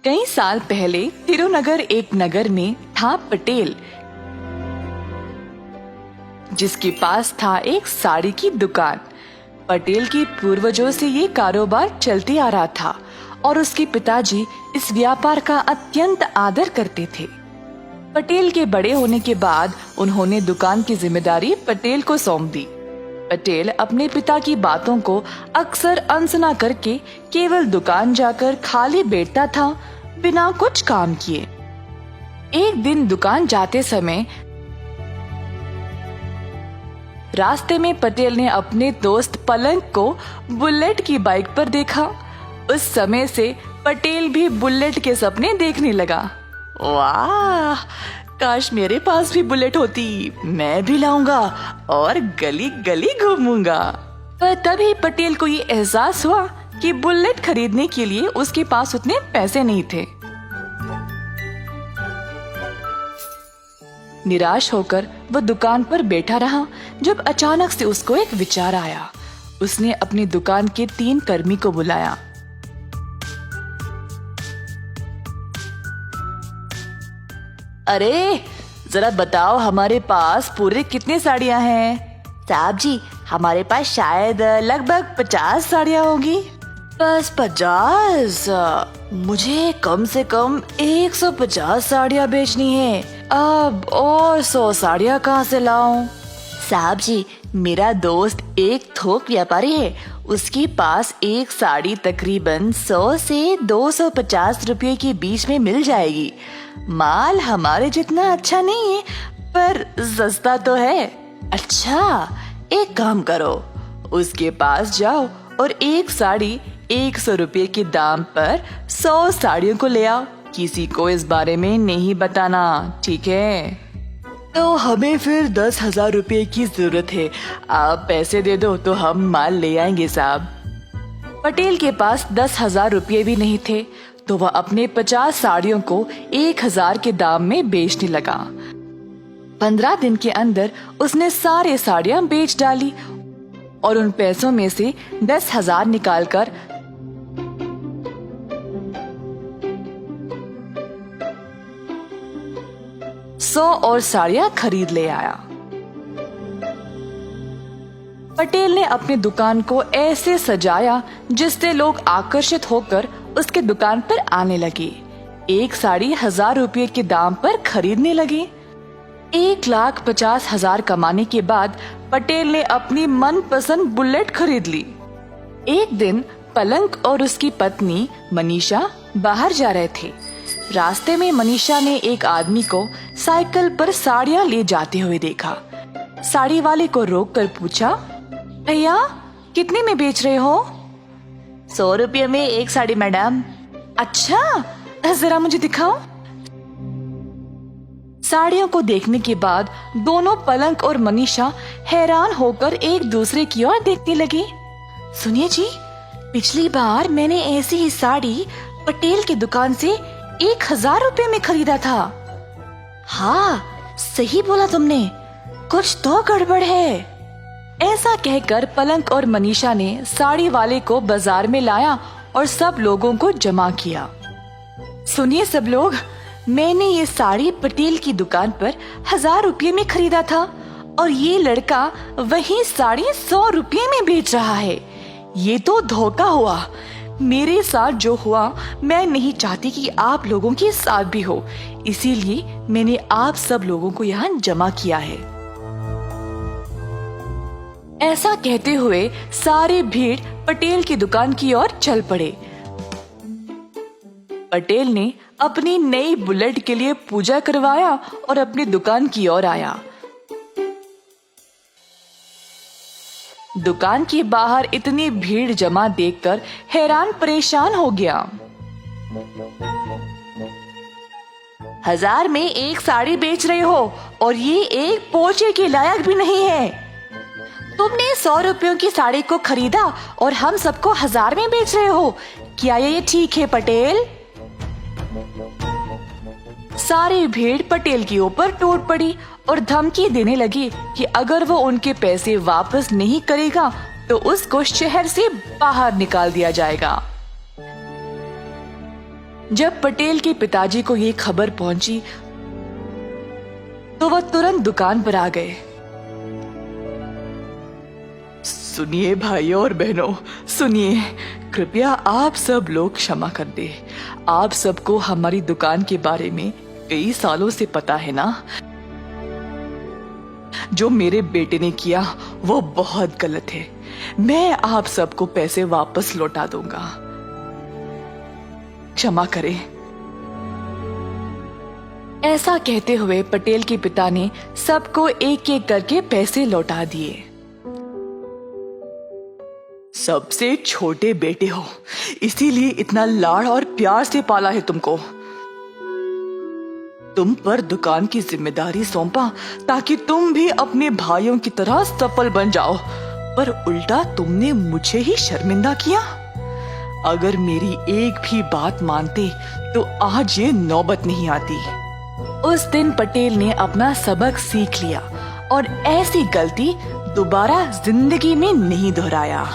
कई साल पहले तिरुनगर एक नगर में था पटेल, जिसके पास था एक साड़ी की दुकान। पटेल के पूर्वजों से ये कारोबार चलते आ रहा था और उसके पिताजी इस व्यापार का अत्यंत आदर करते थे। पटेल के बड़े होने के बाद उन्होंने दुकान की जिम्मेदारी पटेल को सौंप दी। पटेल अपने पिता की बातों को अक्सर अनसुना करके केवल दुकान जाकर खाली बैठता था, बिना कुछ काम किए। एक दिन दुकान जाते समय रास्ते में पटेल ने अपने दोस्त पलंग को बुलेट की बाइक पर देखा। उस समय से पटेल भी बुलेट के सपने देखने लगा। वाह, काश मेरे पास भी बुलेट होती, मैं भी लाऊंगा और गली गली घूमूंगा। पर तभी पटेल को ये एहसास हुआ कि बुलेट खरीदने के लिए उसके पास उतने पैसे नहीं थे। निराश होकर वह दुकान पर बैठा रहा, जब अचानक से उसको एक विचार आया। उसने अपनी दुकान के 3 कर्मी को बुलाया। अरे जरा बताओ, हमारे पास पूरे कितने साड़ियाँ हैं? साहब जी, हमारे पास शायद लगभग 50 साड़ियाँ होंगी। बस 50? मुझे कम से कम 150 साड़ियाँ बेचनी है। अब और 100 साड़ियाँ कहाँ से लाऊं? साहब जी, मेरा दोस्त एक थोक व्यापारी है। उसके पास एक साड़ी तकरीबन 100 से 250 रुपये के बीच में मिल जाएगी। माल हमारे जितना अच्छा नहीं है, पर सस्ता तो है। अच्छा, एक काम करो, उसके पास जाओ और एक साड़ी 100 रुपये के दाम पर 100 साड़ियों को ले आओ। किसी को इस बारे में नहीं बताना, ठीक है? तो हमें फिर 10,000 रुपये की जरूरत है। आप पैसे दे दो तो हम माल ले आएंगे साहब। पटेल के पास 10,000 रुपये भी नहीं थे, तो वह अपने 50 साड़ियों को 1,000 के दाम में बेचने लगा। 15 दिन के अंदर उसने सारे साड़ियां बेच डाली और उन पैसों में से 10,000 निकालकर 100 और साड़ियां खरीद ले आया। पटेल ने अपनी दुकान को ऐसे सजाया जिससे लोग आकर्षित होकर उसके दुकान पर आने लगे। एक साड़ी 1,000 रुपये के दाम पर खरीदने लगे। 1,50,000 कमाने के बाद पटेल ने अपनी मनपसंद बुलेट खरीद ली। एक दिन पलंग और उसकी पत्नी मनीषा बाहर जा रहे थे। रास्ते में मनीषा ने एक आदमी को साइकिल पर साड़ियां ले जाते हुए देखा। साड़ी वाले को रोककर पूछा, भैया कितने में बेच रहे हो? 100 रुपये में एक साड़ी मैडम। अच्छा, जरा मुझे दिखाओ। साड़ियों को देखने के बाद दोनों पलंग और मनीषा हैरान होकर एक दूसरे की ओर देखने लगे। सुनिए जी, पिछली बार मैंने ऐसी ही साड़ी पटेल की दुकान से 1,000 रुपये में खरीदा था। हाँ, सही बोला तुमने, कुछ तो गड़बड़ है। ऐसा कहकर पलंग और मनीषा ने साड़ी वाले को बाजार में लाया और सब लोगों को जमा किया। सुनिए सब लोग, मैंने ये साड़ी पटेल की दुकान पर 1,000 रुपये में खरीदा था और ये लड़का वही साड़ी 100 रुपये में बेच रहा है। ये तो धोखा हुआ। मेरे साथ जो हुआ, मैं नहीं चाहती कि आप लोगों के साथ भी हो, इसीलिए मैंने आप सब लोगों को यहाँ जमा किया है। ऐसा कहते हुए सारी भीड़ पटेल की दुकान की ओर चल पड़े। पटेल ने अपनी नई बुलेट के लिए पूजा करवाया और अपनी दुकान की ओर आया। दुकान के बाहर इतनी भीड़ जमा देखकर हैरान परेशान हो गया। 1,000 में एक साड़ी बेच रहे हो और ये एक पोछे के लायक भी नहीं है। तुमने 100 रुपयों की साड़ी को खरीदा और हम सबको 1,000 में बेच रहे हो। क्या ये ठीक है पटेल? सारी भीड़ पटेल के ऊपर टूट पड़ी और धमकी देने लगी कि अगर वो उनके पैसे वापस नहीं करेगा तो उसको शहर से बाहर निकाल दिया जाएगा। जब पटेल के पिताजी को ये खबर पहुंची तो वह तुरंत दुकान पर आ गए। सुनिए भाइयों और बहनों, सुनिए, कृपया आप सब लोग क्षमा कर दे। आप सबको हमारी दुकान के बारे में कई सालों से पता है ना। जो मेरे बेटे ने किया वो बहुत गलत है। मैं आप सबको पैसे वापस लौटा दूंगा, क्षमा करें। ऐसा कहते हुए पटेल के पिता ने सबको एक एक करके पैसे लौटा दिए। सबसे छोटे बेटे हो, इसीलिए इतना लाड़ और प्यार से पाला है तुमको। तुम पर दुकान की जिम्मेदारी सौंपा ताकि तुम भी अपने भाइयों की तरह सफल बन जाओ, पर उल्टा तुमने मुझे ही शर्मिंदा किया। अगर मेरी एक भी बात मानते तो आज ये नौबत नहीं आती। उस दिन पटेल ने अपना सबक सीख लिया और ऐसी गलती दोबारा जिंदगी में नहीं दोहराया।